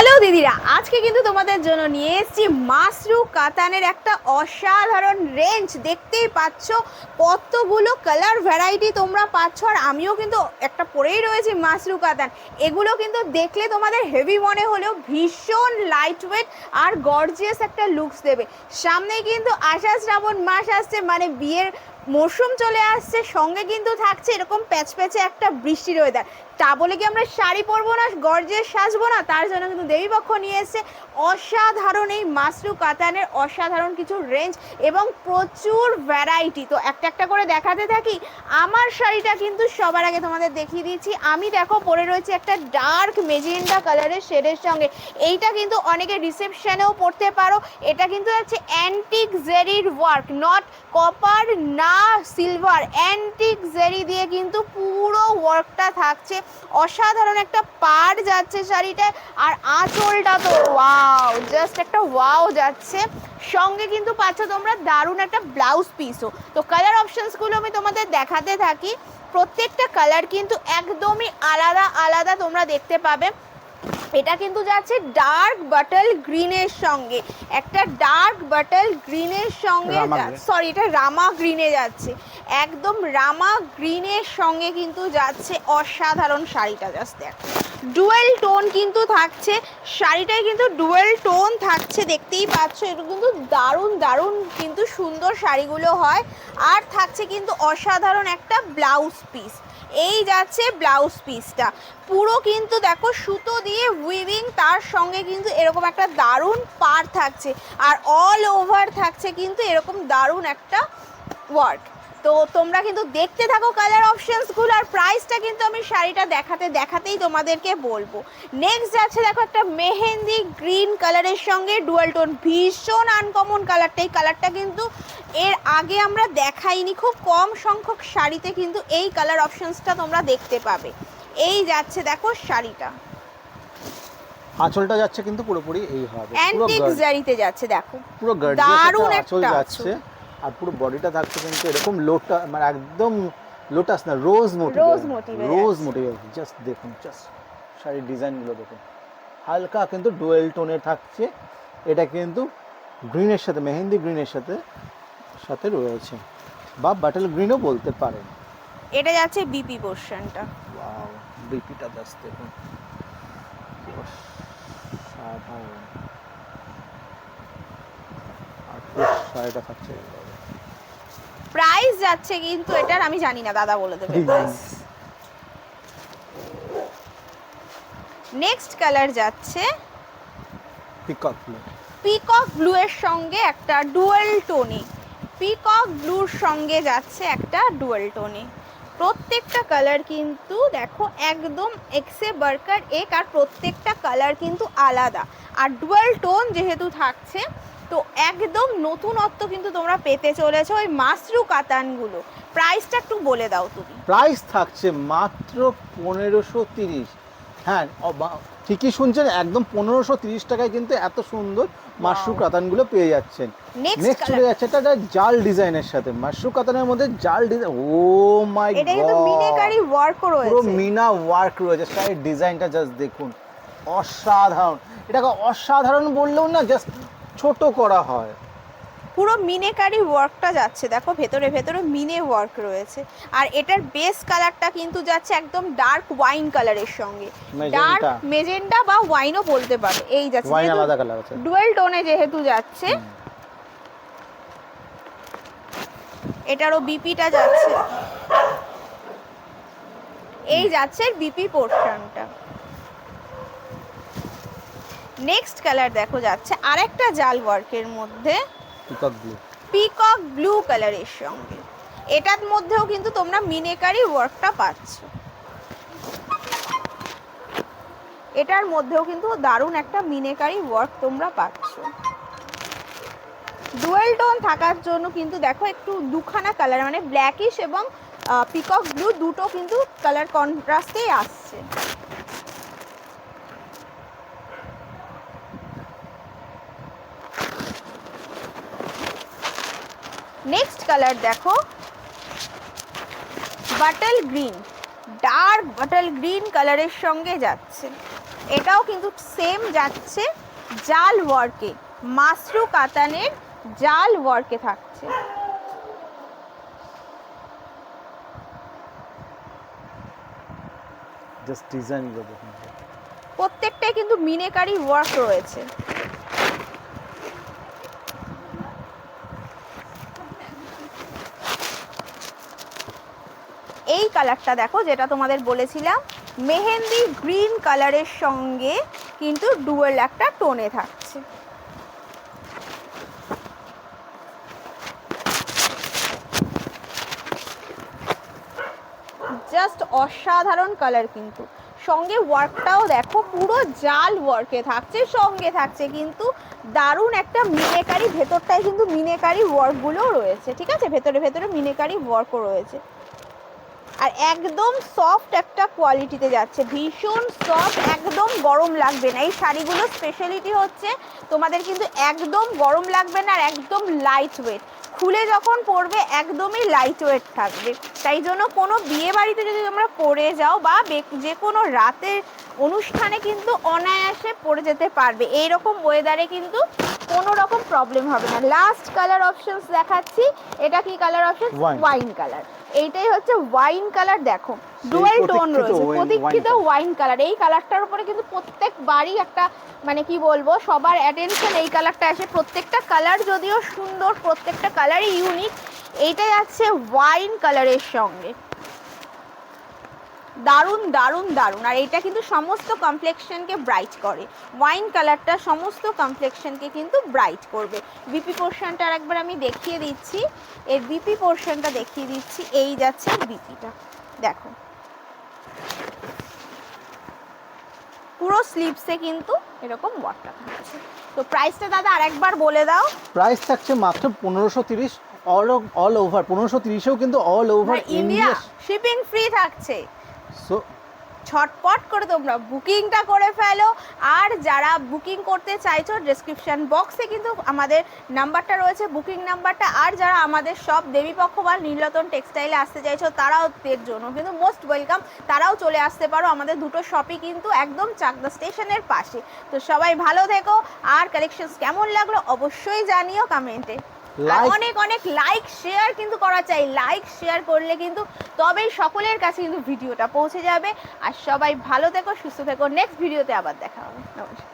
Hello দিদিরা, আজকে কিন্তু তোমাদের জন্য নিয়ে এসেছি মাসরু কাতানের একটা অসাধারণ রেঞ্জ। দেখতেই পাচ্ছ কতগুলো কালার ভ্যারাইটি তোমরা পাচ্ছ, আর আমিও কিন্তু একটা পরেই রয়েছি মাসরু কাতান। এগুলো কিন্তু দেখলে তোমাদের হেভি মনে হলেও ভীষণ লাইট ওয়েট আর গর্জিয়াস একটা লুকস দেবে। সামনেই কিন্তু আষাঢ় শ্রাবণ মাস আসছে, মানে বিয়ের মরশুম চলে আসছে, সঙ্গে কিন্তু থাকছে এরকম প্যাচপ্যাচে একটা বৃষ্টির ওয়েদার। তা বলে কি আমরা শাড়ি পরবো না, গর্জিয়াস সাজবো না? তার জন্য কিন্তু দেবীপক্ষ নিয়ে এসেছে অসাধারণ এই মাসরু কাতানের অসাধারণ কিছু রেঞ্জ এবং প্রচুর ভ্যারাইটি। তো একটা একটা করে দেখাতে থাকি। আমার শাড়িটা কিন্তু সবার আগে তোমাদের দেখিয়ে দিচ্ছি। আমি দেখো পরে রয়েছে একটা ডার্ক মেজেন্ডা কালারের শেডের সঙ্গে। এইটা কিন্তু অনেকে রিসেপশনেও পরতে পারো। এটা কিন্তু হচ্ছে অ্যান্টিক জেরির ওয়ার্ক, নট কপার না সিলভার, অ্যান্টিক জেরি দিয়ে কিন্তু পুরো ওয়ার্কটা থাকছে। অসাধারণ একটা পাড় যাচ্ছে শাড়িটায়, আর আঁচলটা তো ওয়াও, জাস্ট একটা ওয়াও যাচ্ছে। সঙ্গে কিন্তু পাচ্ছ তোমরা দারুণ একটা ব্লাউজ পিসও। তো কালার অপশানসগুলো আমি তোমাদের দেখাতে থাকি। প্রত্যেকটা কালার কিন্তু একদমই আলাদা আলাদা তোমরা দেখতে পাবে। এটা কিন্তু যাচ্ছে ডার্ক বাটল গ্রিনের সঙ্গে, একটা ডার্ক বাটল গ্রিনের সঙ্গে, সরি এটা রামা গ্রিনে যাচ্ছে, একদম রামা গ্রিনের সঙ্গে কিন্তু যাচ্ছে অসাধারণ শাড়িটা। জাস্ট দেখ, ডুয়েল টোন কিন্তু থাকছে শাড়িটায়, কিন্তু ডুয়েল টোন থাকছে, দেখতেই পাচ্ছ। এটা কিন্তু দারুণ দারুণ কিন্তু সুন্দর শাড়িগুলো হয়। আর থাকছে কিন্তু অসাধারণ একটা ব্লাউজ পিস। এই যাচ্ছে ব্লাউজ পিসটা, পুরো কিন্তু দেখো সুতো দিয়ে উইভিং, তার সঙ্গে কিন্তু এরকম একটা দারুণ পাড় থাকছে, আর অল ওভার থাকছে কিন্তু এরকম দারুণ একটা ওয়ার্ক। তো তোমরা কিন্তু দেখতে থাকো কালার অপশানসগুলো, আর প্রাইসটা কিন্তু আমি শাড়িটা দেখাতেই তোমাদেরকে বলবো। নেক্সট যাচ্ছে দেখো একটা মেহেন্দি গ্রিন কালারের সঙ্গে ডুয়াল টোন, ভীষণ আনকমন কালারটা। এই কালারটা কিন্তু এর আগে আমরা দেখাইনি, খুব কম সংখ্যক শাড়িতে কিন্তু এই কালার অপশানসটা তোমরা দেখতে পাবে। এই যাচ্ছে দেখো শাড়িটা, আঁচলটা যাচ্ছে কিন্তু পুরোপুরি এই হবে, অ্যান্টিক জারিতে যাচ্ছে, দেখো পুরো দারুণ একটা আঁচল যাচ্ছে। আর পুরো বডিটা থাকছে কিন্তু এরকম লোটা, মানে একদম লোটাস না, রোজ মোটিভ। জাস্ট দেখুন, জাস্ট শাড়ির ডিজাইনগুলো দেখুন, হালকা কিন্তু ডুয়েল টোনের থাকছে। এটা কিন্তু গ্রিনের সাথে, মেহেন্দি গ্রিনের সাথে রয়েছে, বা বাটল গ্রিনও বলতে পারেন। এটা যাচ্ছে বিপি পোরশনটা, ওয়াও, বিপিটা জাস্ট দেখুন, শাড়িটা থাকছে। প্রাইস যাচ্ছে কিন্তু এটার আমি জানি না, দাদা বলে দেবে। নেক্সট কালার যাচ্ছে পিকক ব্লু এর সঙ্গে একটা ডুয়েল টোনে, পিকক ব্লুর সঙ্গে যাচ্ছে একটা ডুয়েল টোনে। প্রত্যেকটা কালার কিন্তু দেখো একদম এক্সে বার্কার এক, আর প্রত্যেকটা কালার কিন্তু আলাদা, আর ডুয়েল টোন যেহেতু থাকছে তো একদম নতুনত্ব কিন্তু তোমরা পেতে চলেছো ওই মাসরু কাতানগুলো। প্রাইসটা একটু বলে দাও তুমি। প্রাইস থাকছে মাত্র 1530। হ্যাঁ, ঠিকই শুনছেন, একদম 1530 টাকায় কিন্তু এত সুন্দর মাশরু কাতানগুলো পেয়ে যাচ্ছেন। নেক্সট চলে যাচ্ছে একটা জাল ডিজাইনের সাথে, মাশরু কাতানের মধ্যে জাল ডিজাইন। ও মাই গড, এটা কিন্তু মিনাকারি ওয়ার্ক রয়েছে, পুরো মিনা ওয়ার্ক রয়েছে। শাড়ির ডিজাইনটা জাস্ট দেখুন, অসাধারণ। এটাকে অসাধারণ বললেও না, জাস্ট ছোট করা হয়। পুরো মিনেকারি ওয়ার্কটা যাচ্ছে, দেখো ভেতরে ভেতরে মিনে ওয়ার্ক রয়েছে। আর এটার বেস কালারটা কিন্তু যাচ্ছে একদম ডার্ক ওয়াইন কালারের সঙ্গে, ডার্ক মেজেন্ডা বা ওয়াইনও বলতে পারো। এই যাচ্ছে ওয়াইন আলাদা কালার আছে, ডুয়েল টোনে যেহেতু যাচ্ছে। এটারও বিপিটা যাচ্ছে, এই যাচ্ছে বিপি পোরশনটা। নেক্সট কালার দেখো যাচ্ছে আরেকটা জাল ওয়ার্কের মধ্যে, পিকক ব্লু কালারের সঙ্গে। এটার মধ্যেও কিন্তু তোমরা মিনেকারি ওয়ার্কটা পাচ্ছ, এটার মধ্যেও কিন্তু দারুণ একটা মিনেকারি ওয়ার্ক তোমরা পাচ্ছ। ডুয়েল টোন থাকার জন্য কিন্তু দেখো একটু দুখানা কালার, মানে ব্ল্যাকিশ এবং পিকক ব্লু দুটো কিন্তু কালার কন্ট্রাস্টেই আসছে। নেক্সট কালার দেখো bottle green, dark bottle green কালারের সঙ্গে যাচ্ছে। এটাও কিন্তু সেম যাচ্ছে জাল ওয়ার্কে, মাসরু কাতানের জাল ওয়ার্কে থাকছে। জাস্ট ডিজাইনগুলো দেখুন, প্রত্যেকটাই কিন্তু মিনেকারি ওয়ার্ক রয়েছে। এই কালারটা দেখো, যেটা তোমাদের বলেছিলাম মেহেন্দি গ্রিন কালারের সঙ্গে কিন্তু ডুয়েল একটা টোনে থাকছে। জাস্ট অসাধারণ কালার, কিন্তু সঙ্গে ওয়ার্কটাও দেখো পুরো জাল ওয়ার্কে থাকছে, সঙ্গে থাকছে কিন্তু দারুণ একটা মিনেকারি, ভেতরটায় কিন্তু মিনেকারি ওয়ার্কগুলোও রয়েছে, ঠিক আছে, ভেতরে ভেতরে মিনেকারি ওয়ার্কও রয়েছে। আর একদম সফট একটা কোয়ালিটিতে যাচ্ছে, ভীষণ সফট, একদম গরম লাগবে না। এই শাড়িগুলো স্পেশালিটি হচ্ছে তোমাদের কিন্তু একদম গরম লাগবে না, আর একদম লাইট ওয়েট, খুলে যখন পরবে একদমই লাইট ওয়েট থাকবে। তাই জন্য কোনো বিয়ে বাড়িতে যদি তোমরা পরে যাও বা যে কোনো রাতের অনুষ্ঠানে কিন্তু অনায়াসে পরে যেতে পারবে, এইরকম ওয়েদারে কিন্তু কোনো রকম প্রবলেম হবে না। লাস্ট কালার অপশনস দেখাচ্ছি, এটা কি কালার অপশন? Wine colour. এইটাই হচ্ছে ওয়াইন কালার, দেখো ডুয়াল টোন রয়েছে, প্রতীক্ষিত ওয়াইন কালার। এই কালারটার উপরে কিন্তু প্রত্যেকবারই একটা মানে কি বলবো, সবার অ্যাটেনশন এই কালারটা আসে। প্রত্যেকটা কালার যদিও সুন্দর, প্রত্যেকটা কালারই ইউনিক। এইটাই আছে ওয়াইন কালারের সঙ্গে, দারুণ দারুণ দারুণ। আর এটা কিন্তু সমস্ত কমপ্লেক্সনকে ব্রাইট করে, ওয়াইন কালারটা সমস্ত কমপ্লেক্সনকে কিন্তু ব্রাইট করবে। বিপি পোর্শনটা আরেকবার আমি দেখিয়ে দিচ্ছি, এর বিপি পোর্শনটা দেখিয়ে দিচ্ছি। এই যাচ্ছে বিপিটা, দেখো পুরো স্লিভসে কিন্তু এরকম ওয়ার্কটা থাকছে। তো প্রাইসটা দাদা আরেকবার বলে দাও। প্রাইস থাকছে মাত্র 1530, অল ওভার 1530এও কিন্তু all over India India shipping free থাকছে। সো ছটপট করে তোমরা বুকিংটা করে ফেলো। আর যারা বুকিং করতে চাইছো, ডেসক্রিপশন বক্সে কিন্তু আমাদের নাম্বারটা রয়েছে, বুকিং নাম্বারটা। আর যারা আমাদের সব দেবীপক্ষ বা নীলরতন টেক্সটাইলে আসতে চাইছো, তারাও এর জন্য কিন্তু মোস্ট ওয়েলকাম, তারাও চলে আসতে পারো। আমাদের দুটো শপই কিন্তু একদম চাকদা স্টেশনের পাশে। তো সবাই ভালো থেকো, আর কালেকশনস কেমন লাগলো অবশ্যই জানিও কমেন্টে। অনেক অনেক লাইক শেয়ার কিন্তু করা চাই, লাইক শেয়ার করলে কিন্তু তবেই সকলের কাছে কিন্তু ভিডিওটা পৌঁছে যাবে। আর সবাই ভালো থেকো, সুস্থ থেকো, নেক্সট ভিডিওতে আবার দেখা হবে। নমস্কার।